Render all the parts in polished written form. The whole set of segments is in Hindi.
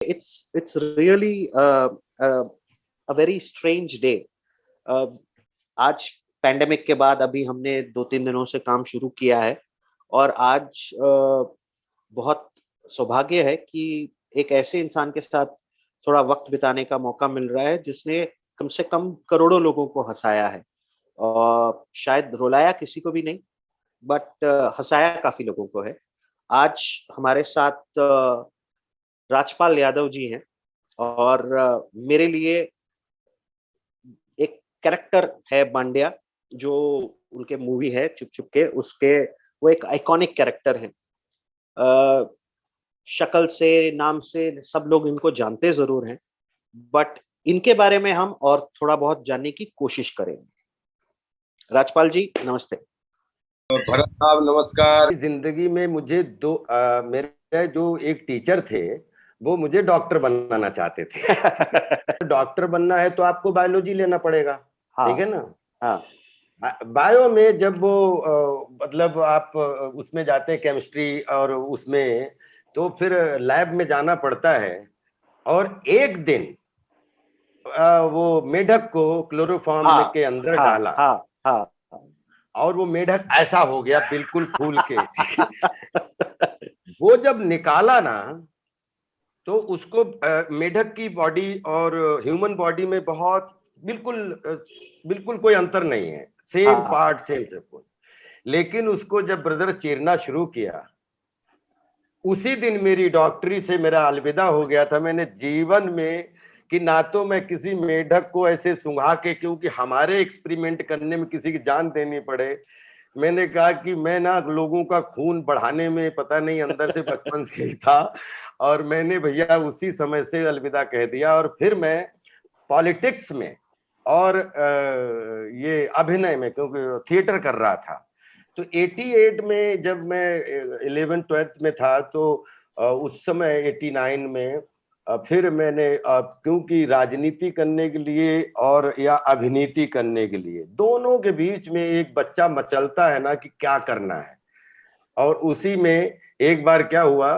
it's really a very strange day. आज पैंडेमिक के बाद अभी हमने 2-3 दिनों से काम शुरू किया है और आज बहुत सौभाग्य है कि एक ऐसे इंसान के साथ थोड़ा वक्त बिताने का मौका मिल रहा है जिसने कम से कम करोड़ों लोगों को हँसाया है। शायद रुलाया किसी को भी नहीं, बट हँसाया काफ़ी लोगों को है। आज हमारे साथ राजपाल यादव जी हैं और मेरे लिए एक कैरेक्टर है बांड्या, जो उनके मूवी है चुप चुप के, उसके वो एक आइकॉनिक कैरेक्टर हैं। शक्ल से, नाम से सब लोग इनको जानते ज़रूर हैं, बट इनके बारे में हम और थोड़ा बहुत जानने की कोशिश करेंगे। राजपाल जी नमस्ते। भरत साहब नमस्कार। जिंदगी में मुझे मेरे जो एक टीचर थे वो मुझे डॉक्टर बनाना चाहते थे। डॉक्टर बनना है तो आपको बायोलॉजी लेना पड़ेगा, ठीक है ना। हाँ, बायो में जब वो मतलब आप उसमें जाते हैं केमिस्ट्री और उसमें, तो फिर लैब में जाना पड़ता है। और एक दिन वो मेढक को क्लोरोफॉर्म के अंदर डाला और वो मेढक ऐसा हो गया बिल्कुल फूल के। वो जब निकाला ना तो उसको मेढक की बॉडी और ह्यूमन बॉडी में बहुत बिल्कुल कोई अंतर नहीं है, सेम पार्ट सेम सब कुछ। लेकिन उसको जब ब्रदर चीरना शुरू किया, उसी दिन मेरी डॉक्टरी से मेरा अलविदा हो गया था। मैंने जीवन में कि ना तो मैं किसी मेढक को ऐसे सुंघा के, क्योंकि हमारे एक्सपेरिमेंट करने में किसी की जान देनी पड़े, मैंने कहा कि मैं ना लोगों का खून बढ़ाने में पता नहीं अंदर से बचपन से ही था। और मैंने भैया उसी समय से अलविदा कह दिया। और फिर मैं पॉलिटिक्स में और ये अभिनय में, क्योंकि थिएटर कर रहा था, तो 88 में जब मैं 11th-12th में था, तो उस समय 89 में फिर मैंने क्योंकि राजनीति करने के लिए और या अभिनीति करने के लिए, दोनों के बीच में एक बच्चा मचलता है ना कि क्या करना है। और उसी में एक बार क्या हुआ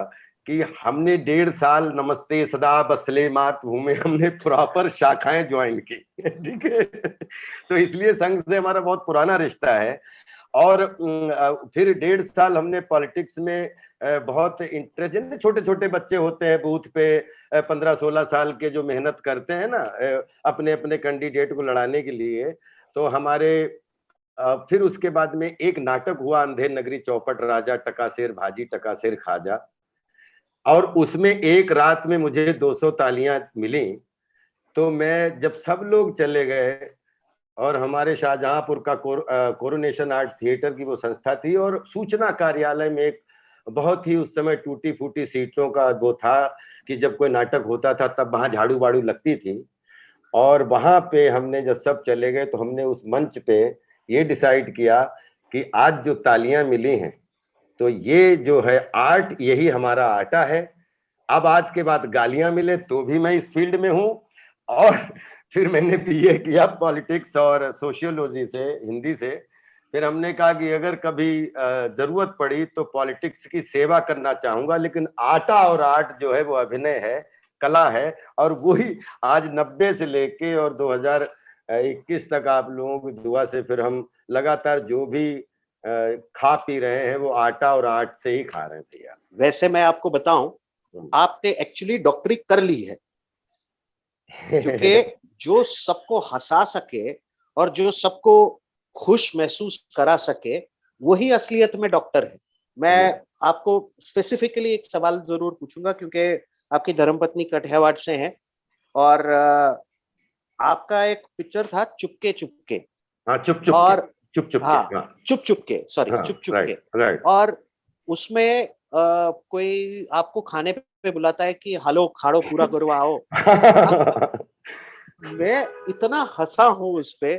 कि हमने 1.5 साल नमस्ते सदा बसले मातृभूमि हमने प्रॉपर शाखाएं ज्वाइन की। ठीक है, तो इसलिए संघ से हमारा बहुत पुराना रिश्ता है। और फिर 1.5 साल हमने पॉलिटिक्स में बहुत इंटरेस्ट, छोटे छोटे बच्चे होते हैं बूथ पे 15-16 साल के, जो मेहनत करते हैं ना अपने अपने कैंडिडेट को लड़ाने के लिए। तो हमारे फिर उसके बाद में एक नाटक हुआ, अंधेर नगरी चौपट, राजा टकासेर भाजी टकासेर खाजा। और उसमें एक रात में मुझे 200 तालियां मिली। तो मैं जब सब लोग चले गए, और हमारे शाहजहांपुर का कोरोनेशन आर्ट थिएटर की वो संस्था थी, और सूचना कार्यालय में एक बहुत ही उस समय टूटी फूटी सीटों का वो था कि जब कोई नाटक होता था तब वहां झाड़ू बाड़ू लगती थी। और वहां पे हमने जब सब चले गए तो हमने उस मंच पे ये डिसाइड किया कि आज जो तालियां मिली हैं तो ये जो है आर्ट, यही हमारा आटा है। अब आज के बाद गालियां मिले तो भी मैं इस फील्ड में हूं। और फिर मैंने बीए किया पॉलिटिक्स और सोशियोलॉजी से, हिंदी से। फिर हमने कहा कि अगर कभी जरूरत पड़ी तो पॉलिटिक्स की सेवा करना चाहूंगा, लेकिन आटा और आर्ट जो है वो अभिनय है, कला है। और वही आज 90 से लेके और 2021 तक आप लोगों की दुआ से फिर हम लगातार जो भी खा पी रहे हैं वो आटा और आर्ट से ही खा रहे हैं भैया। वैसे मैं आपको बताऊं, आपने एक्चुअली डॉक्टरी कर ली है, क्योंकि जो सबको हंसा सके और जो सबको खुश महसूस करा सके, वही असलियत में डॉक्टर है। मैं आपको स्पेसिफिकली एक सवाल जरूर पूछूंगा, क्योंकि आपकी धर्मपत्नी कठियावाड़ से हैं और आपका एक पिक्चर था चुपके चुपके। हाँ, चुप चुप और चुप चुप चुप चुप के, सॉरी, चुप चुप के। और उसमें कोई आपको खाने पे बुलाता है कि हालो खाड़ो पूरा करो आओ। मैं इतना हंसा हूं उस पे।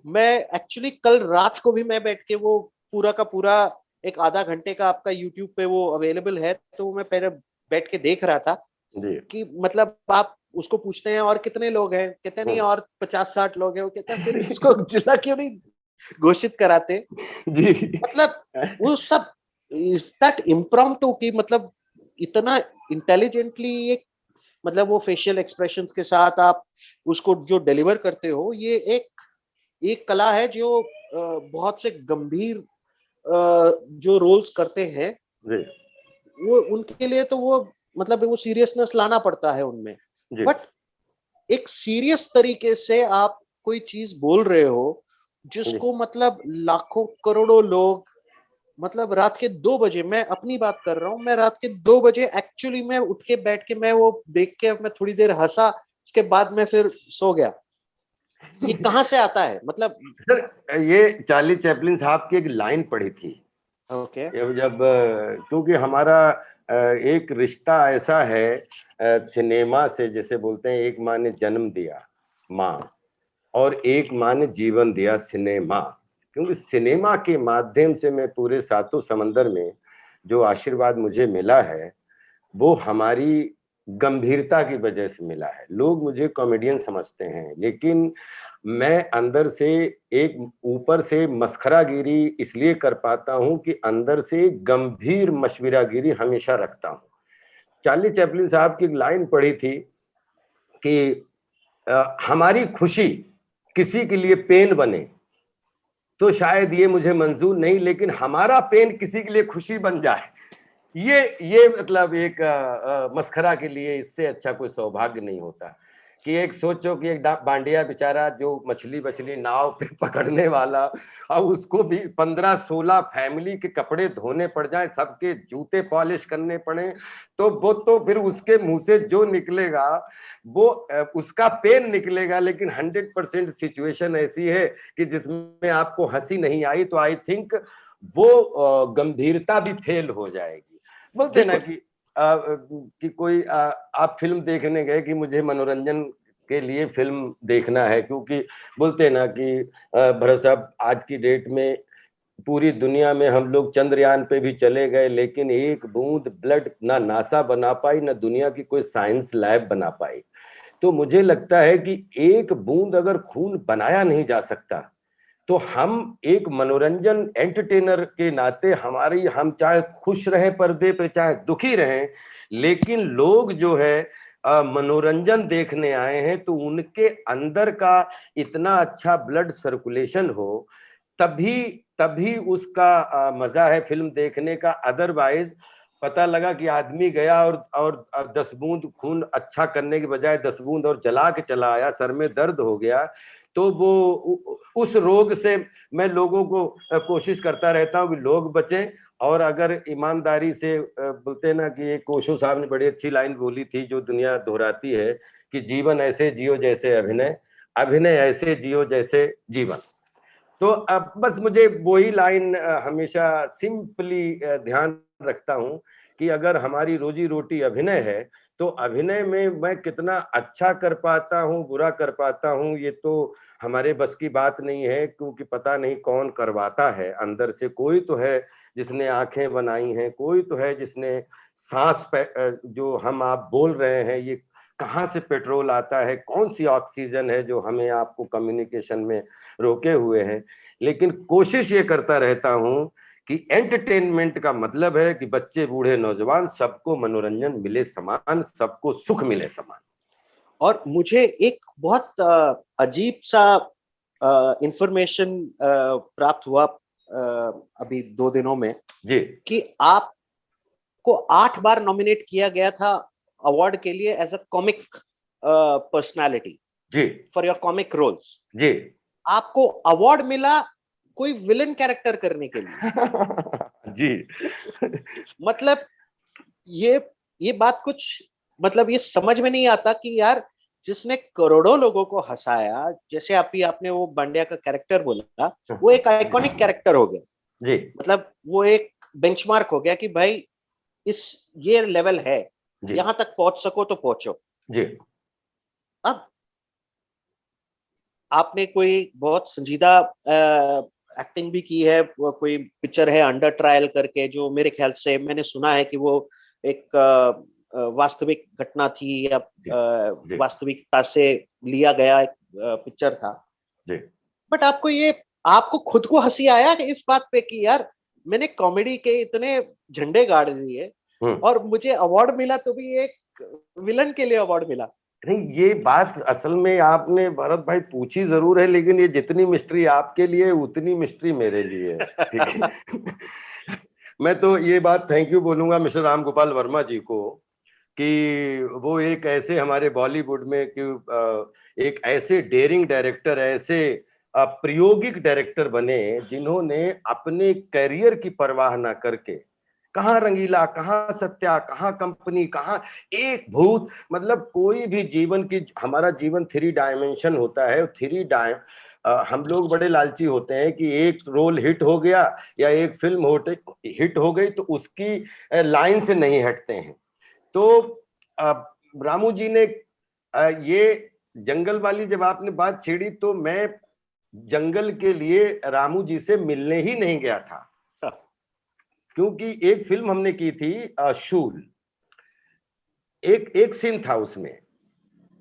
मैं एक्चुअली कल रात को भी मैं बैठ के वो पूरा का पूरा एक आधा घंटे का आपका यूट्यूब पे वो अवेलेबल है, तो मैं पहले बैठ के देख रहा था कि मतलब आप उसको पूछते हैं और कितने लोग हैं, कहते नहीं और 50-60 लोग हैं। वो कहता है फिर इसको जिला क्यों नहीं घोषित कराते जी। मतलब वो सब इज दैट इम्प्रॉम्प्टू की, मतलब इतना इंटेलिजेंटली एक मतलब वो फेशियल एक्सप्रेशंस के साथ आप उसको जो डिलीवर करते हो, ये एक कला है जो बहुत से गंभीर जो रोल्स करते हैं, जी वो उनके लिए तो वो मतलब वो सीरियसनेस लाना पड़ता है उनमें। जी बट एक सीरियस तरीके से आप कोई चीज बोल रहे हो जी जिसको मतलब लाखों करोड़ों लोग, मतलब रात के 2 बजे, मैं अपनी बात कर रहा हूँ, मैं रात के 2 बजे एक्चुअली मैं उठ के बैठ के मैं वो देख के मैं थोड़ी देर हंसा, उसके बाद मैं फिर सो गया। ये कहाँ से आता है मतलब? सर, ये चार्ली चैपलिन साहब की एक लाइन पढ़ी थी ओके। जब क्योंकि हमारा एक रिश्ता ऐसा है सिनेमा से, जैसे बोलते हैं एक माँ ने जन्म दिया, माँ, और एक माँ ने जीवन दिया, सिनेमा। क्योंकि सिनेमा के माध्यम से मैं पूरे सातों समंदर में जो आशीर्वाद मुझे मिला है वो हमारी गंभीरता की वजह से मिला है। लोग मुझे कॉमेडियन समझते हैं, लेकिन मैं अंदर से एक ऊपर से मस्खरागिरी इसलिए कर पाता हूं कि अंदर से गंभीर मशविरागिरी हमेशा रखता हूं। चार्ली चैपलिन साहब की एक लाइन पढ़ी थी कि हमारी खुशी किसी के लिए पेन बने तो शायद ये मुझे मंजूर नहीं, लेकिन हमारा पेन किसी के लिए खुशी बन जाए, ये मतलब एक मस्खरा के लिए इससे अच्छा कोई सौभाग्य नहीं होता। कि एक सोचो कि एक बांडिया बेचारा जो मछली बछली नाव पे पकड़ने वाला, अब उसको भी 15-16 फैमिली के कपड़े धोने पड़ जाए, सबके जूते पॉलिश करने पड़े, तो वो तो फिर उसके मुंह से जो निकलेगा वो उसका पेन निकलेगा। लेकिन 100% सिचुएशन ऐसी है कि जिसमें आपको हंसी नहीं आई तो आई थिंक वो गंभीरता भी फेल हो जाएगी। बोलते ना बिल्कुल। कि कोई आप फिल्म देखने गए कि मुझे मनोरंजन के लिए फिल्म देखना है, क्योंकि बोलते ना कि भरत साहब आज की डेट में पूरी दुनिया में हम लोग चंद्रयान पे भी चले गए, लेकिन एक बूंद ब्लड ना नासा बना पाई ना दुनिया की कोई साइंस लैब बना पाई। तो मुझे लगता है कि एक बूंद अगर खून बनाया नहीं जा सकता तो हम एक मनोरंजन एंटरटेनर के नाते हमारी, हम चाहे खुश रहें पर्दे पे चाहे दुखी रहें, लेकिन लोग जो है मनोरंजन देखने आए हैं तो उनके अंदर का इतना अच्छा ब्लड सर्कुलेशन हो, तभी तभी उसका मजा है फिल्म देखने का। अदरवाइज पता लगा कि आदमी गया और 10 बूंद खून अच्छा करने के बजाय 10 बूंद और जला के चला आया, सर में दर्द हो गया, तो वो उस रोग से मैं लोगों को कोशिश करता रहता हूँ कि लोग बचें। और अगर ईमानदारी से बोलते ना कि एक ओशो साहब ने बड़ी अच्छी लाइन बोली थी जो दुनिया दोहराती है कि जीवन ऐसे जियो जैसे अभिनय, अभिनय ऐसे जियो जैसे जीवन। तो अब बस मुझे वही लाइन हमेशा सिंपली ध्यान रखता हूं कि अगर हमारी रोजी रोटी अभिनय है तो अभिनय में मैं कितना अच्छा कर पाता हूं बुरा कर पाता हूं ये तो हमारे बस की बात नहीं है, क्योंकि पता नहीं कौन करवाता है अंदर से। कोई तो है जिसने आंखें बनाई हैं, कोई तो है जिसने सांस जो हम आप बोल रहे हैं ये कहाँ से पेट्रोल आता है, कौन सी ऑक्सीजन है जो हमें आपको कम्युनिकेशन में रोके हुए हैं। लेकिन कोशिश ये करता रहता हूं कि एंटरटेनमेंट का मतलब है कि बच्चे बूढ़े नौजवान सबको मनोरंजन मिले समान, सबको सुख मिले समान। और मुझे एक बहुत अजीब सा इंफॉर्मेशन प्राप्त हुआ अभी 2 दिनों में, जी कि आपको 8 बार नॉमिनेट किया गया था अवार्ड के लिए एज अ कॉमिक पर्सनालिटी, जी फॉर योर कॉमिक रोल्स। जी आपको अवार्ड मिला कोई विलन कैरेक्टर करने के लिए। जी मतलब ये ये बात कुछ, मतलब ये समझ में नहीं आता कि यार, जिसने करोड़ों लोगों को हंसाया, जैसे आपने वो बांडिया का कैरेक्टर बोला, वो एक आइकॉनिक कैरेक्टर हो गया। जी मतलब वो एक बेंचमार्क हो गया कि भाई इस ये लेवल है, जी यहां तक पहुंच सको तो पहुंचो। जी अब आपने कोई बहुत संजीदा एक्टिंग भी की है, वो कोई पिक्चर है अंडर ट्रायल करके, जो मेरे ख्याल से मैंने सुना है कि वो एक वास्तविक घटना थी या जी जी वास्तविकता से लिया गया एक पिक्चर था। जी बट आपको खुद को हंसी आया कि इस बात पे कि यार, मैंने कॉमेडी के इतने झंडे गाड़ दिए हम्म और मुझे अवार्ड मिला तो भी एक विलन के लिए अवार्ड मिला। नहीं, ये बात असल में आपने भरत भाई पूछी जरूर है, लेकिन ये जितनी मिस्ट्री आपके लिए उतनी मिस्ट्री मेरे लिए है, ठीक है। मैं तो ये बात थैंक यू बोलूंगा मिस्टर राम गोपाल वर्मा जी को कि वो एक ऐसे हमारे बॉलीवुड में कि एक ऐसे डेयरिंग डायरेक्टर, ऐसे प्रायोगिक डायरेक्टर बने जिन्होंने अपने करियर की परवाह ना करके, कहाँ रंगीला, कहाँ सत्या, कहाँ कंपनी, कहाँ एक भूत, मतलब कोई भी जीवन की, हमारा जीवन 3 डायमेंशन होता है, 3 हम लोग बड़े लालची होते हैं कि एक रोल हिट हो गया या एक फिल्म हिट हो गई तो उसकी लाइन से नहीं हटते हैं। तो रामू जी ने ये जंगल वाली जब आपने बात छेड़ी तो मैं जंगल के लिए रामू जी से मिलने ही नहीं गया था, क्योंकि एक फिल्म हमने की थी शूल, एक सीन था उसमें,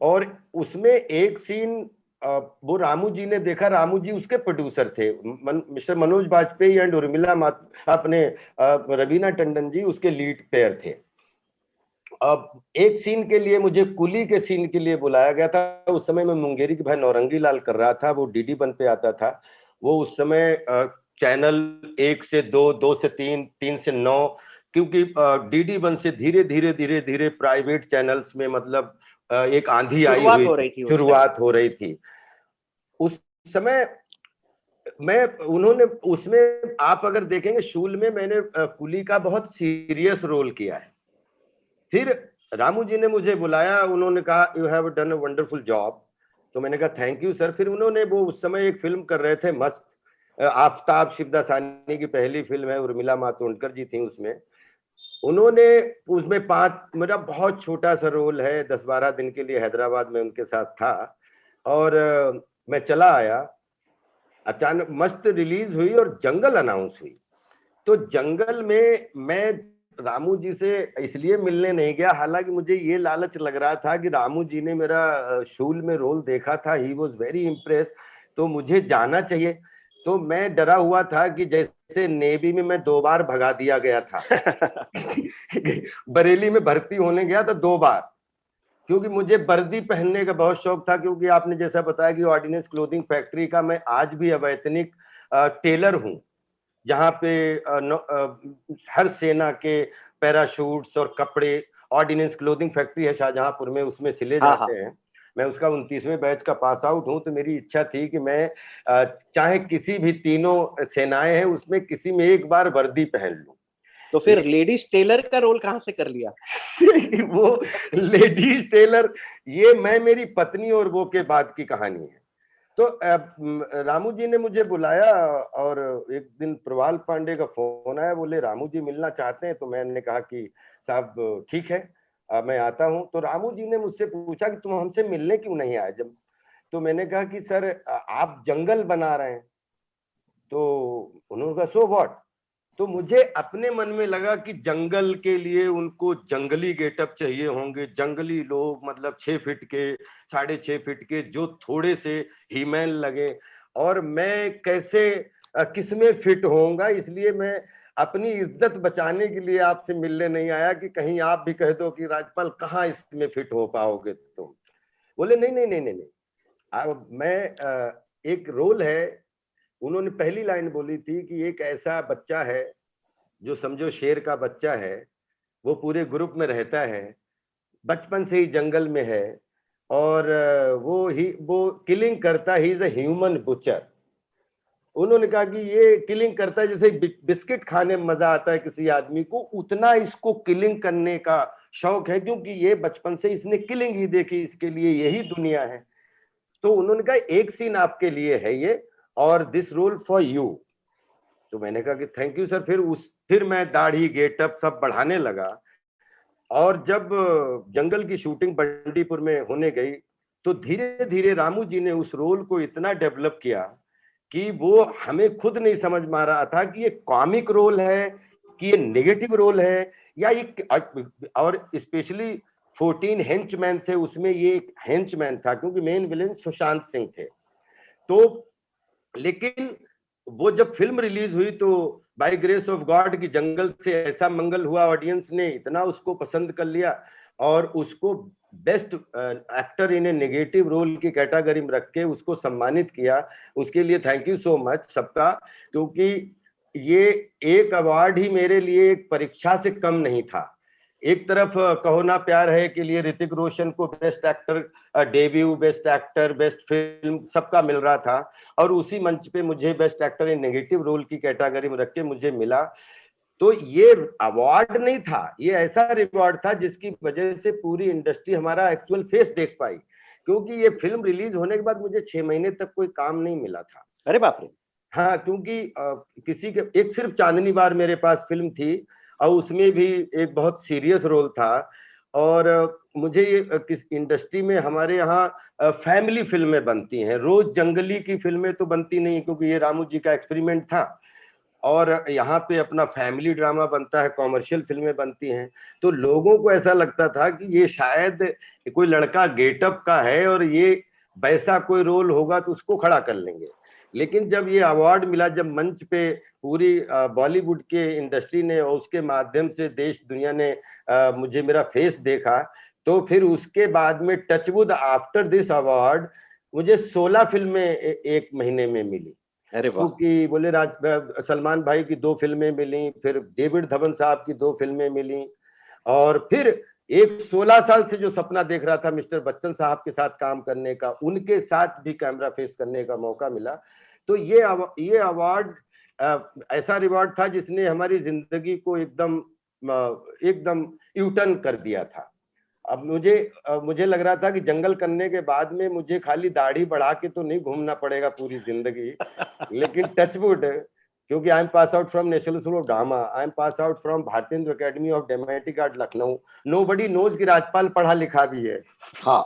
और उसमें एक सीन वो रामू जी ने देखा, रामू जी उसके प्रोड्यूसर थे, मिस्टर मनोज बाजपेयी एंड उर्मिला अपने रवीना टंडन जी उसके लीड प्लेयर थे। अब एक सीन के लिए मुझे कुली के सीन के लिए बुलाया गया था। उस समय मैं मुंगेरी के भाई नौरंगी लाल कर रहा था, वो डीडी वन पे आता था। वो उस समय चैनल 1 से 2, 2 से 3, 3 से 9, क्योंकि डीडी वन से धीरे धीरे धीरे धीरे प्राइवेट चैनल्स में मतलब एक आंधी आई हुई, शुरुआत हो रही थी उस समय। उन्होंने उसमें आप अगर देखेंगे शूल में मैंने कुली का बहुत सीरियस रोल किया है। फिर रामू जी ने मुझे बुलाया, उन्होंने कहा you have done a wonderful job, तो मैंने कहा थैंक यू सर। फिर उन्होंने, वो उस समय एक फिल्म कर रहे थे मस्त, आफ्ताब शिवदास सानी की पहली फिल्म है, उर्मिला मातोंडकर जी थी उसमें। उन्होंने उसमें मेरा बहुत छोटा सा रोल है, 10-12 दिन के लिए हैदराबाद में उनके साथ था, और मैं चला आया। अचानक मस्त रिलीज हुई और जंगल अनाउंस हुई। तो जंगल में मैं रामू जी से इसलिए मिलने नहीं गया, हालांकि मुझे ये लालच लग रहा था कि रामू जी ने मेरा शूल में रोल देखा था, ही वॉज वेरी इम्प्रेस, तो मुझे जाना चाहिए। तो मैं डरा हुआ था कि जैसे नेवी में मैं 2 बार भगा दिया गया था। बरेली में भर्ती होने गया तो 2 बार, क्योंकि मुझे वर्दी पहनने का बहुत शौक था, क्योंकि आपने जैसा बताया कि ऑर्डिनेंस क्लोथिंग फैक्ट्री का मैं आज भी अवैतनिक टेलर हूं, जहाँ पे हर सेना के पैराशूट्स और कपड़े ऑर्डिनेंस क्लोथिंग फैक्ट्री है शाहजहांपुर में, उसमें सिले जाते हैं। मैं उसका 29वें बैच का पास आउट हूँ, तो मेरी इच्छा थी कि मैं चाहे किसी भी तीनों सेनाएं हैं उसमें किसी में एक बार वर्दी पहन लूं। तो फिर लेडीज टेलर का रोल कहाँ से कर लिया? वो लेडीज टेलर, ये मैं मेरी पत्नी और वो के बाद की कहानी है। तो रामू जी ने मुझे बुलाया और एक दिन प्रवाल पांडे का फोन आया, बोले रामू जी मिलना चाहते हैं। तो मैंने कहा कि साहब ठीक है, मैं आता हूं। तो रामू जी ने मुझसे पूछा कि तुम हमसे मिलने क्यों नहीं आए जब, तो मैंने कहा कि सर आप जंगल बना रहे हैं। तो उन्होंने कहा सो व्हाट। तो मुझे अपने मन में लगा कि जंगल के लिए उनको जंगली गेटअप चाहिए होंगे, जंगली लोग, मतलब 6 फीट के, 6.5 फीट के, जो थोड़े से हीमैन लगे, और मैं कैसे किसमें फिट होऊंगा। इसलिए मैं अपनी इज्जत बचाने के लिए आपसे मिलने नहीं आया कि कहीं आप भी कह दो कि राजपाल कहाँ इसमें फिट हो पाओगे तुम। बोले नहीं नहीं नहीं नहीं नहीं, मैं एक रोल है। उन्होंने पहली लाइन बोली थी कि एक ऐसा बच्चा है जो समझो शेर का बच्चा है, वो पूरे ग्रुप में रहता है, बचपन से ही जंगल में है, और वो किलिंग करता है, he is a human butcher. उन्होंने कहा कि ये किलिंग करता है, जैसे बिस्किट खाने में मजा आता है किसी आदमी को, उतना इसको किलिंग करने का शौक है, क्योंकि ये बचपन से इसने किलिंग ही देखी, इसके लिए यही दुनिया है। तो उन्होंने कहा एक सीन आपके लिए है ये, और दिस रोल फॉर यू। तो मैंने कहा कि थैंक यू सर। फिर मैं दाढ़ी गेटअप सब बढ़ाने लगा, और जब जंगल की शूटिंग बंडीपुर में होने गई तो धीरे धीरे रामू जी ने उस रोल को इतना डेवलप किया कि वो हमें खुद नहीं समझ में आ रहा था कि ये कॉमिक रोल है कि ये नेगेटिव रोल है, या ये, और स्पेशली 14 हेंचमैन थे उसमें, ये एक हेंचमैन था, क्योंकि मेन विलेन सुशांत सिंह थे। तो लेकिन वो जब फिल्म रिलीज हुई तो बाय ग्रेस ऑफ गॉड की जंगल से ऐसा मंगल हुआ, ऑडियंस ने इतना उसको पसंद कर लिया। और उसको best actor in a negative role की कैटेगरी में रख के उसको सम्मानित किया। उसके लिए थैंक यू सो मच सबका, क्योंकि ये एक अवार्ड ही मेरे लिए एक परीक्षा से कम नहीं था। एक तरफ कहो ना प्यार है के लिए ऋतिक रोशन को best actor debut, best actor, best film सबका मिल रहा था, और उसी मंच पे मुझे best actor in negative role की कैटेगरी में रख के मुझे मिला। तो ये अवार्ड नहीं था, ये ऐसा रिवॉर्ड था जिसकी वजह से पूरी इंडस्ट्री हमारा एक्चुअल फेस देख पाई, क्योंकि ये फिल्म रिलीज होने के बाद मुझे 6 महीने तक कोई काम नहीं मिला था। अरे बाप रे। हाँ, क्योंकि किसी के एक सिर्फ चांदनी बार मेरे पास फिल्म थी, और उसमें भी एक बहुत सीरियस रोल था। और मुझे ये किस इंडस्ट्री में हमारे यहाँ फैमिली फिल्में बनती हैं, रोज जंगली की फिल्में तो बनती नहीं, क्योंकि ये रामू जी का एक्सपेरिमेंट था। और यहाँ पे अपना फैमिली ड्रामा बनता है, कॉमर्शियल फिल्में बनती हैं। तो लोगों को ऐसा लगता था कि ये शायद कोई लड़का गेटअप का है और ये वैसा कोई रोल होगा तो उसको खड़ा कर लेंगे। लेकिन जब ये अवार्ड मिला, जब मंच पे पूरी बॉलीवुड के इंडस्ट्री ने और उसके माध्यम से देश दुनिया ने मुझे मेरा फेस देखा, तो फिर उसके बाद में टचवुड आफ्टर दिस अवार्ड मुझे 16 फिल्में एक महीने में मिली। अरे वाह। क्योंकि बोले सलमान भाई की 2 फिल्में मिली, फिर डेविड धवन साहब की 2 फिल्में मिली, और फिर एक 16 साल से जो सपना देख रहा था मिस्टर बच्चन साहब के साथ काम करने का, उनके साथ भी कैमरा फेस करने का मौका मिला। तो ये अवार्ड ऐसा रिवॉर्ड था जिसने हमारी जिंदगी को एकदम यूटर्न कर दिया था। अब मुझे लग रहा था कि जंगल करने के बाद में मुझे खाली दाढ़ी बढ़ा के तो नहीं घूमना पड़ेगा पूरी जिंदगी, लेकिन टचवुड, क्योंकि I am pass out from National School of Drama, I am pass out from Bharatendu Academy of Dramatic Art Lucknow. Nobody knows कि राजपाल पढ़ा लिखा भी है। हाँ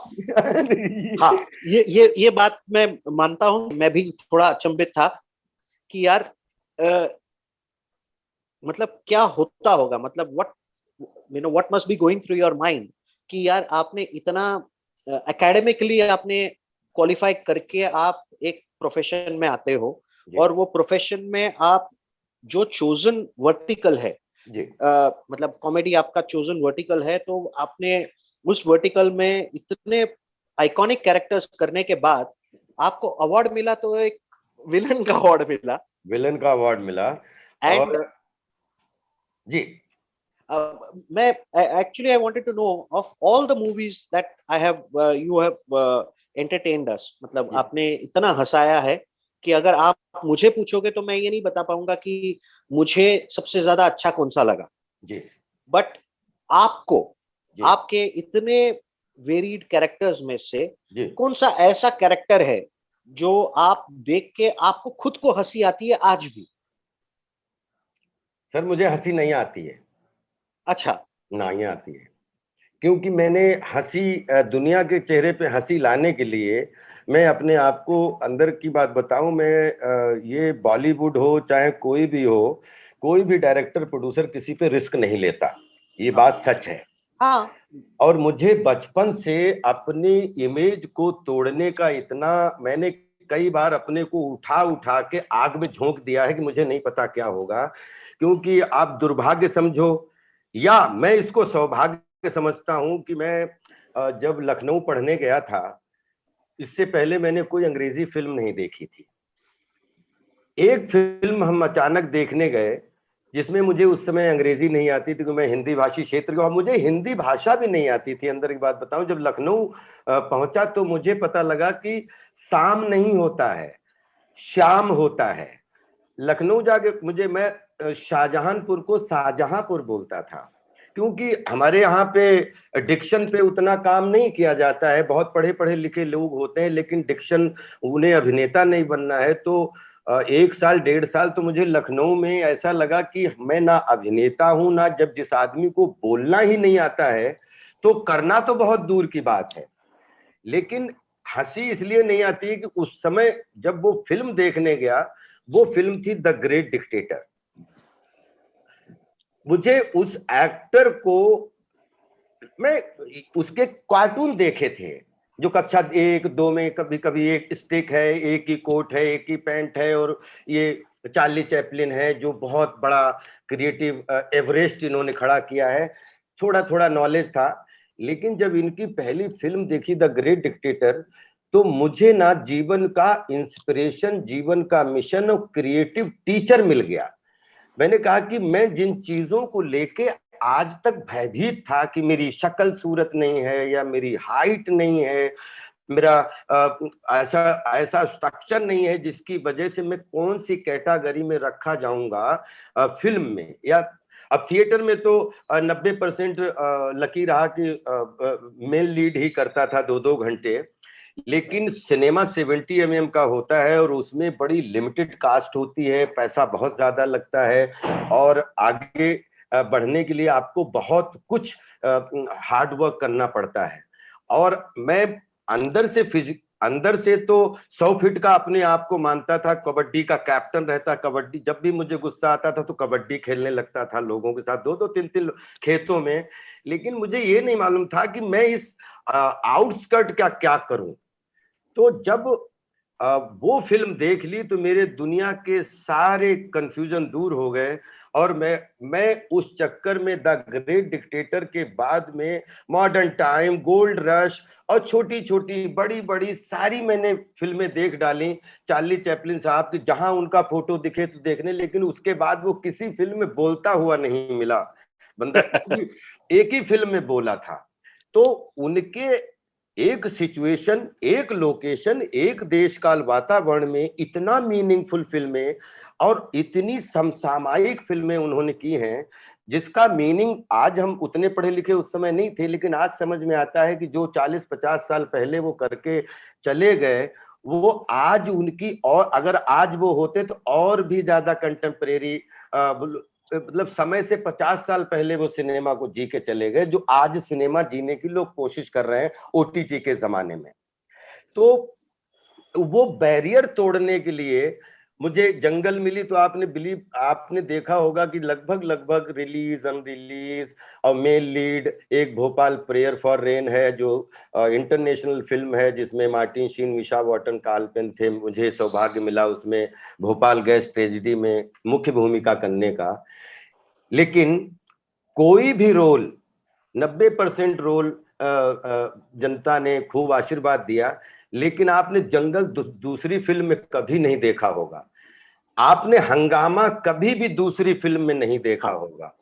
हाँ, ये बात मैं मानता हूँ। मैं भी थोड़ा अचंभित था कि यार मतलब क्या होता होगा, मतलब what must be going through your mind कि यार आपने इतना एकेडमिकली आपने क्वालिफाई करके आप एक प्रोफेशन में आते हो, और वो प्रोफेशन में आप जो चोजन वर्टिकल है, मतलब कॉमेडी आपका चोजन वर्टिकल है, तो आपने उस वर्टिकल में इतने आइकॉनिक कैरेक्टर्स करने के बाद आपको अवार्ड मिला, तो एक विलन का अवार्ड मिला। विलन का अवार्ड मिला। एंड और जी, मैं actually I wanted to know of all the movies that I have you have entertained us, मतलब आपने इतना हंसाया है कि अगर आप मुझे पूछोगे तो मैं ये नहीं बता पाऊंगा कि मुझे सबसे ज्यादा अच्छा कौन सा लगा जी। बट आपको आपके इतने वेरिड कैरेक्टर्स में से कौन सा ऐसा कैरेक्टर है जो आप देख के आपको खुद को हंसी आती है आज भी? सर मुझे हंसी नहीं आती है। अच्छा। नहीं आती है, क्योंकि मैंने हंसी, दुनिया के चेहरे पे हंसी लाने के लिए मैं अपने आप को, अंदर की बात बताऊं, मैं ये बॉलीवुड हो चाहे कोई भी हो, कोई भी डायरेक्टर प्रोड्यूसर किसी पे रिस्क नहीं लेता, ये बात सच है। हाँ। और मुझे बचपन से अपनी इमेज को तोड़ने का इतना, मैंने कई बार अपने को उठा उठा के आग में झोंक दिया है कि मुझे नहीं पता क्या होगा। क्योंकि आप दुर्भाग्य समझो या मैं इसको सौभाग्य समझता हूं कि मैं जब लखनऊ पढ़ने गया था, इससे पहले मैंने कोई अंग्रेजी फिल्म नहीं देखी थी। एक फिल्म हम अचानक देखने गए जिसमें मुझे उस समय अंग्रेजी नहीं आती थी, क्योंकि मैं हिंदी भाषी क्षेत्र का, और मुझे हिंदी भाषा भी नहीं आती थी। अंदर की बात बताऊं, जब लखनऊ पहुंचा तो मुझे पता लगा कि शाम नहीं होता है, शाम होता है। लखनऊ जाके मैं शाहजहांपुर को शाहजहांपुर बोलता था, क्योंकि हमारे यहाँ पे डिक्शन पे उतना काम नहीं किया जाता है। बहुत पढ़े पढ़े लिखे लोग होते हैं, लेकिन डिक्शन, उन्हें अभिनेता नहीं बनना है। तो 1 साल 1.5 साल तो मुझे लखनऊ में ऐसा लगा कि मैं ना अभिनेता हूं, ना, जब जिस आदमी को बोलना ही नहीं आता है तो करना तो बहुत दूर की बात है। लेकिन हंसी इसलिए नहीं आती है कि उस समय जब वो फिल्म देखने गया, वो फिल्म थी द ग्रेट डिक्टेटर। मुझे उस एक्टर को, मैं उसके कार्टून देखे थे जो कक्षा 1-2 में, कभी कभी एक स्टिक है, एक ही कोट है, एक ही पैंट है, और ये चार्ली चैपलिन है जो बहुत बड़ा क्रिएटिव एवरेस्ट इन्होंने खड़ा किया है। थोड़ा थोड़ा नॉलेज था, लेकिन जब इनकी पहली फिल्म देखी द ग्रेट डिक्टेटर, तो मुझे ना जीवन का इंस्पिरेशन, जीवन का मिशन और क्रिएटिव टीचर मिल गया। मैंने कहा कि मैं जिन चीजों को लेके आज तक भयभीत था कि मेरी शक्ल सूरत नहीं है या मेरी हाइट नहीं है, मेरा ऐसा ऐसा स्ट्रक्चर नहीं है जिसकी वजह से मैं कौन सी कैटेगरी में रखा जाऊंगा फिल्म में, या अब थिएटर में तो 90% लकी रहा कि मेल लीड ही करता था 2-2 घंटे, लेकिन सिनेमा 70 mm का होता है और उसमें बड़ी लिमिटेड कास्ट होती है, पैसा बहुत ज्यादा लगता है और आगे बढ़ने के लिए आपको बहुत कुछ हार्ड वर्क करना पड़ता है। और मैं अंदर से तो 100 फीट का अपने आप को मानता था, कबड्डी का कैप्टन रहता, कबड्डी जब भी मुझे गुस्सा आता था तो कबड्डी खेलने लगता था लोगों के साथ 2-2 3-3 खेतों में। लेकिन मुझे ये नहीं मालूम था कि मैं इस आउटस्कर्ट का क्या करूं। तो जब वो फिल्म देख ली तो मेरे दुनिया के सारे कंफ्यूजन दूर हो गए और मैं उस चक्कर में द ग्रेट डिक्टेटर के बाद में मॉडर्न टाइम, गोल्ड रश और छोटी छोटी बड़ी बड़ी सारी मैंने फिल्में देख डाली चार्ली चैपलिन साहब की, जहां उनका फोटो दिखे तो देखने, लेकिन उसके बाद वो किसी फिल्म में बोलता हुआ नहीं मिला बंदा। एक ही फिल्म में बोला था। तो उनके एक सिचुएशन, एक लोकेशन, एक देश काल वातावरण में इतना मीनिंगफुल फिल्में और इतनी समसामयिक फिल्में उन्होंने की हैं जिसका मीनिंग आज हम उतने पढ़े लिखे उस समय नहीं थे, लेकिन आज समझ में आता है कि जो 40-50 साल पहले वो करके चले गए वो आज उनकी, और अगर आज वो होते तो और भी ज्यादा कंटेम्परेरी, मतलब समय से 50 साल पहले वो सिनेमा को जी के चले गए जो आज सिनेमा जीने की लोग कोशिश कर रहे हैं ओटीटी के जमाने में। तो वो बैरियर तोड़ने के लिए मुझे जंगल मिली, तो आपने देखा होगा कि लगभग रिलीज अनरिलीज और मेल लीड एक भोपाल प्रेयर फॉर रेन है जो इंटरनेशनल फिल्म है जिसमें मार्टिन शीन, मिशा वॉटन, कार्ल पेन थे। मुझे सौभाग्य मिला उसमें भोपाल गैस ट्रेजेडी में मुख्य भूमिका करने का। लेकिन कोई भी रोल, 90% रोल जनता ने खूब आशीर्वाद दिया, लेकिन आपने जंगल दूसरी फिल्म में कभी नहीं देखा होगा। आपने हंगामा कभी भी दूसरी फिल्म में नहीं देखा होगा।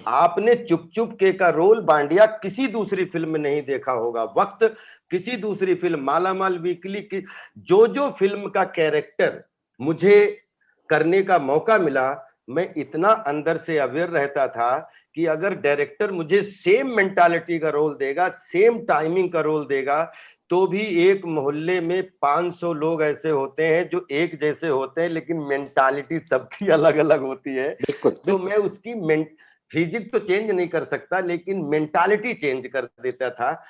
आपने चुप चुप के का रोल बांडिया किसी दूसरी फिल्म में नहीं देखा होगा। वक्त किसी दूसरी फिल्म, मालामाल वीकली की, जो फिल्म का कैरेक्टर मुझे करने का मौका मिला, मैं इतना अंदर से अवेयर रहता था कि अगर डायरेक्टर मुझे सेम मेंटालिटी का रोल देगा, सेम टाइमिंग का रोल देगा, तो भी एक मोहल्ले में 500 लोग ऐसे होते हैं जो एक जैसे होते हैं, लेकिन मेंटालिटी सबकी अलग अलग होती है। तो मैं उसकी फिजिक तो चेंज नहीं कर सकता, लेकिन मेंटालिटी चेंज कर देता था।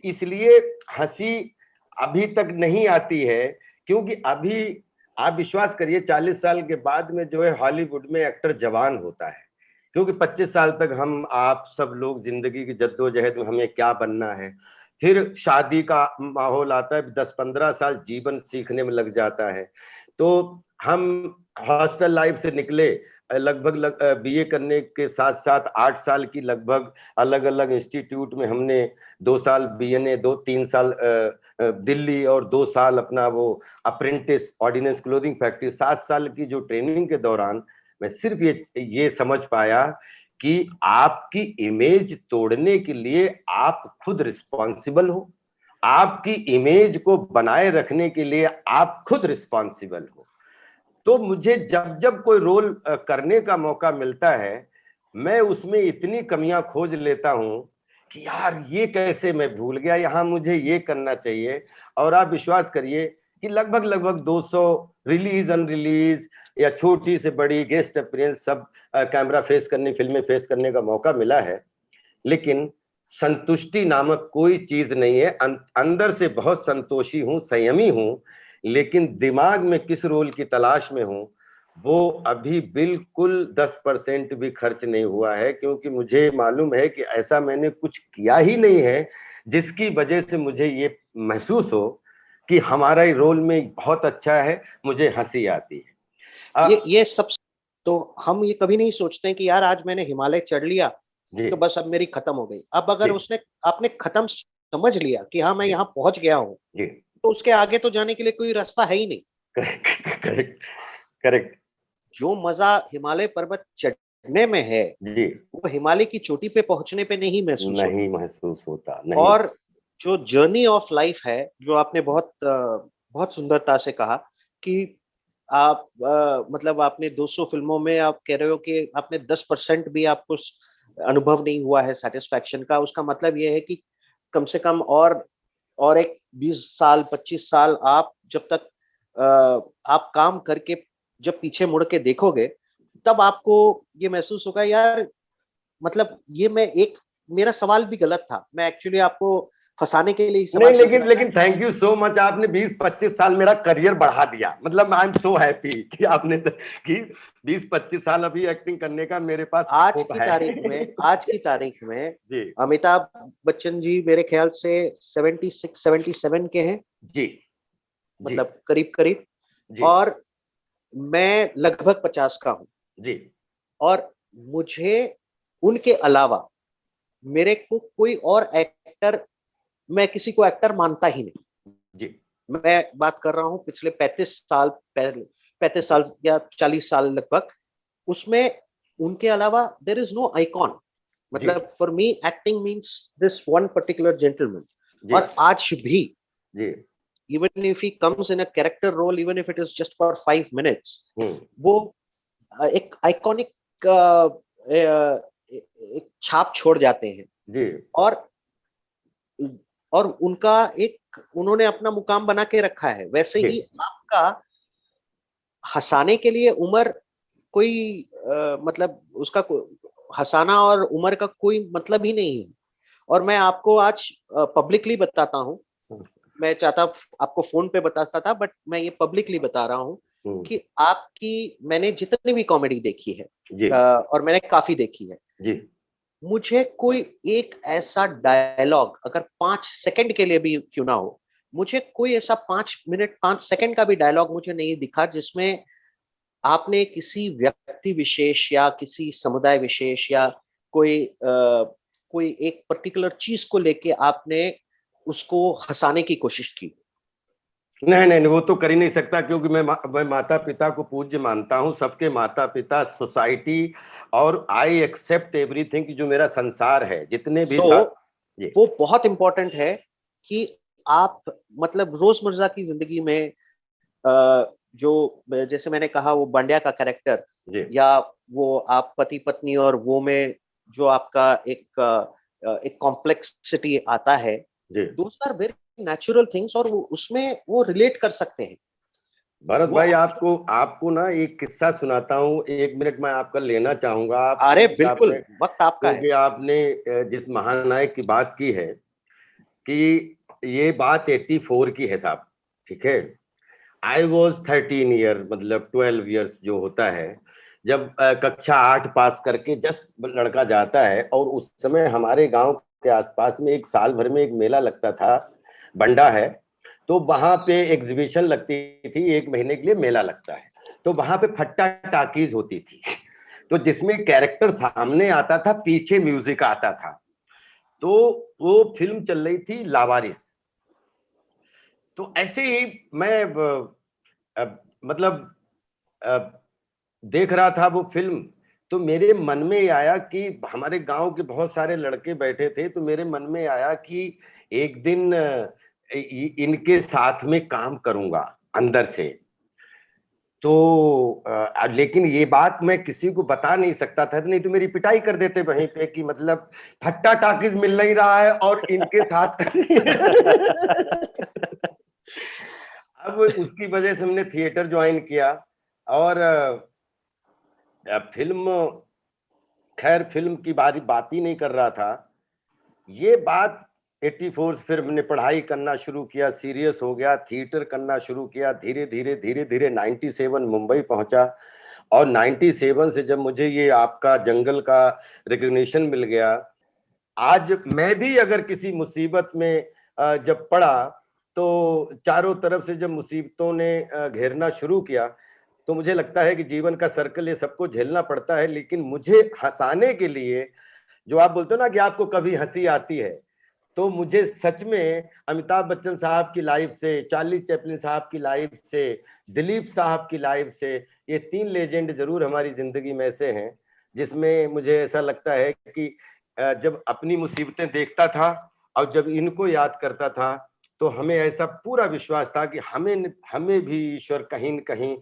इसलिए हंसी अभी तक नहीं आती है, क्योंकि अभी आप विश्वास करिए 40 साल के बाद में जो है हॉलीवुड में एक्टर जवान होता है, क्योंकि 25 साल तक हम आप सब लोग जिंदगी की जद्दोजहद में हमें क्या बनना है, फिर शादी का माहौल आता है, 10-15 साल जीवन सीखने में लग जाता है। तो हम हॉस्टल लाइफ से निकले, लगभग बीए करने के साथ साथ 8 साल की लगभग अलग अलग इंस्टीट्यूट में हमने 2 साल बीएनए, 2-3 साल दिल्ली और 2 साल अपना वो अप्रेंटिस ऑर्डिनेंस क्लोथिंग फैक्ट्री, 7 साल की जो ट्रेनिंग के दौरान मैं सिर्फ ये समझ पाया कि आपकी इमेज तोड़ने के लिए आप खुद रिस्पॉन्सिबल हो, आपकी इमेज को बनाए रखने के लिए आप खुद रिस्पॉन्सिबल हो। तो मुझे जब जब कोई रोल करने का मौका मिलता है, मैं उसमें इतनी कमियां खोज लेता हूं कि यार ये कैसे मैं भूल गया, यहां मुझे ये करना चाहिए। और आप विश्वास करिए कि लगभग 200 रिलीज अनरिलीज या छोटी से बड़ी गेस्ट अपीयरेंस सब कैमरा फेस करने, फिल्में फेस करने का मौका मिला है, लेकिन संतुष्टि नामक कोई चीज नहीं है। अंदर से बहुत संतोषी हूं, संयमी हूं, लेकिन दिमाग में किस रोल की तलाश में हूं वो अभी बिल्कुल 10% भी खर्च नहीं हुआ है, क्योंकि मुझे मालूम है कि ऐसा मैंने कुछ किया ही नहीं है जिसकी वजह से मुझे ये महसूस हो कि हमारा ही रोल में बहुत अच्छा है, मुझे हंसी आती है। ये सब तो हम ये कभी नहीं सोचते हैं कि यार आज मैंने हिमालय चढ़ लिया, जी तो बस अब मेरी खत्म हो गई। अब अगर जी उसने आपने खत्म समझ लिया कि हाँ मैं जी यहाँ पहुंच गया हूँ, जी। तो उसके आगे तो जाने के लिए कोई रास्ता है ही नहीं। Correct correct correct. जो मजा हिमालय पर्वत चढ़ने में है, जी। वो हिमालय की चोटी पे पहुंचने पे नहीं महसूस होता। नहीं महसूस होता, नहीं। और जो जर्नी ऑफ लाइफ है, जो आपने बहुत सुंदरता से कहा कि आप मतलब आपने 200 फिल्मों में आप कह रहे हो कि आपने 10% भी आपको अनुभव नहीं हुआ है सेटिस्फैक्शन का। उसका मतलब ये है कि कम से कम और एक 20 साल 25 साल आप जब तक आप काम करके जब पीछे मुड़ के देखोगे, तब आपको ये महसूस होगा यार, मतलब ये मैं एक मेरा सवाल भी गलत था। मैं एक्चुअली आपको फंसाने के लिए ही नहीं, सवाल पूछ लेकिन रहा था। लेकिन थैंक यू सो मच, आपने 20-25 साल मेरा करियर बढ़ा दिया। मतलब आई एम सो हैप्पी कि आपने कि 20-25 साल अभी एक्टिंग करने का मेरे पास स्कोप है। आज की तारीख में जी अमिताभ बच्चन जी मेरे ख्याल से 76 77 के हैं, जी जी मतलब करीब करीब। जी और मैं लगभग 50 का हूँ। जी और मुझे उनके अलावा मेरे को कोई और एक्टर, मैं किसी को एक्टर मानता ही नहीं। जी मैं बात कर रहा हूं पिछले 35 साल पहले, 35 साल या 40 साल लगभग, उसमें उनके अलावा देर इज नो आइकॉन। जी मतलब for me acting means this one particular gentleman. जी और आज भी जी। Even if he comes in a character role, even if it is just for 5 minutes, hmm. वो एक आइकॉनिक एक छाप छोड़ जाते हैं। जी और और उनका एक उन्होंने अपना मुकाम बना के रखा है। वैसे जी ही आपका हंसाने के लिए उम्र कोई मतलब उसका हंसाना और उम्र का कोई मतलब ही नहीं है। और मैं आपको आज पब्लिकली बताता हूँ, मैं चाहता आपको फोन पे बताता था, बट मैं ये पब्लिकली बता रहा हूँ हम्म। कि आपकी मैंने जितनी भी कॉमेडी देखी है, जी और मैंने काफी देखी है, जी मुझे कोई एक ऐसा डायलॉग अगर 5 सेकंड के लिए भी क्यों ना हो, मुझे कोई ऐसा 5 मिनट 5 सेकंड का भी डायलॉग मुझे नहीं दिखा जिसमें आपने किसी व्यक्ति विशेष या किसी समुदाय विशेष या कोई एक पर्टिकुलर चीज को लेके आपने उसको हंसाने की कोशिश की। नहीं नहीं नहीं, वो तो कर ही नहीं सकता, क्योंकि मैं माता पिता को पूज्य मानता हूँ, सबके माता पिता, सोसाइटी, और आई एक्सेप्ट एवरीथिंग, जो मेरा संसार है जितने भी सो साथ। जी वो बहुत इंपॉर्टेंट है कि आप मतलब रोजमर्रा की जिंदगी में जो जैसे मैंने कहा वो बांड्या का कैरेक्टर, जी या वो आप पति पत्नी और वो में जो आपका एक कॉम्प्लेक्सिटी आता है, जी। Those are very natural things, और वो उसमें वो रिलेट कर सकते हैं। भरत वो भाई, आपको आपको ना एक किस्सा सुनाता हूँ, 1 मिनट मैं आपका लेना चाहूंगा, आप अरे क्योंकि बिल्कुल, आपने वक्त आपका है। क्योंकि आपने जिस महानायक की बात की है, कि ये बात 84 की है साहब, ठीक है। आई वॉज 13 ईयर, मतलब 12 ईयर्स जो होता है, जब कक्षा 8 पास करके जस्ट लड़का जाता है, और उस समय हमारे गांव के आसपास में एक साल भर में एक मेला लगता था, बंडा है। तो वहां पे एग्जीबिशन लगती थी, 1 महीने के लिए मेला लगता है। तो वहां पे फट्टा टाकीज होती थी, तो जिसमें कैरेक्टर सामने आता था, पीछे म्यूजिक आता था। तो वो फिल्म चल रही थी लावारिस। तो ऐसे ही मैं मतलब अ, देख रहा था वो फिल्म। तो मेरे मन में आया कि हमारे गांव के बहुत सारे लड़के बैठे थे, तो मेरे मन में आया कि एक दिन इनके साथ में काम करूंगा अंदर से। तो लेकिन ये बात मैं किसी को बता नहीं सकता था, नहीं तो मेरी पिटाई कर देते वहीं पे, कि मतलब फट्टा टाकिज मिल नहीं रहा है और इनके साथ। अब उसकी वजह से हमने थिएटर ज्वाइन किया, और फिल्म, खैर फिल्म की बारी बात ही नहीं कर रहा था। ये बात 84 से फिर मैंने पढ़ाई करना शुरू किया, सीरियस हो गया, थिएटर करना शुरू किया, धीरे धीरे धीरे धीरे 97 मुंबई पहुंचा। और 97 से जब मुझे ये आपका जंगल का रिकग्निशन मिल गया, आज मैं भी अगर किसी मुसीबत में जब पड़ा, तो चारों तरफ से जब मुसीबतों ने घेरना शुरू किया, तो मुझे लगता है कि जीवन का सर्कल ये सबको झेलना पड़ता है, लेकिन मुझे हंसाने के लिए जो आप बोलते हो ना कि आपको कभी हंसी आती है, तो मुझे सच में अमिताभ बच्चन साहब की लाइफ से, चार्ली चैपलिन साहब की लाइफ से, दिलीप साहब की लाइफ से, ये 3 लेजेंड जरूर हमारी जिंदगी में से हैं जिसमें मुझे ऐसा लगता है कि जब अपनी मुसीबतें देखता था और जब इनको याद करता था, तो हमें ऐसा पूरा विश्वास था कि हमें भी ईश्वर कहीं न कहीं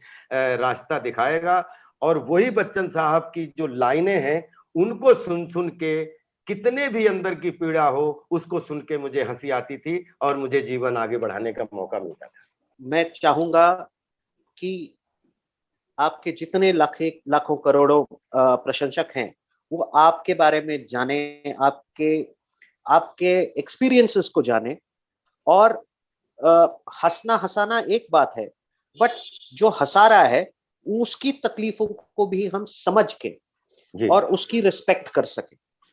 रास्ता दिखाएगा। और वही बच्चन साहब की जो लाइनें हैं, उनको सुन सुन के, कितने भी अंदर की पीड़ा हो, उसको सुन के मुझे हंसी आती थी और मुझे जीवन आगे बढ़ाने का मौका मिलता था। मैं चाहूंगा कि आपके जितने लाखों करोड़ों प्रशंसक हैं, वो आपके बारे में जाने, आपके आपके एक्सपीरियंसेस को जाने। और हंसना हंसाना एक बात है, बट जो हंसा रहा है उसकी तकलीफों को भी हम समझ के जी और उसकी रिस्पेक्ट कर सके।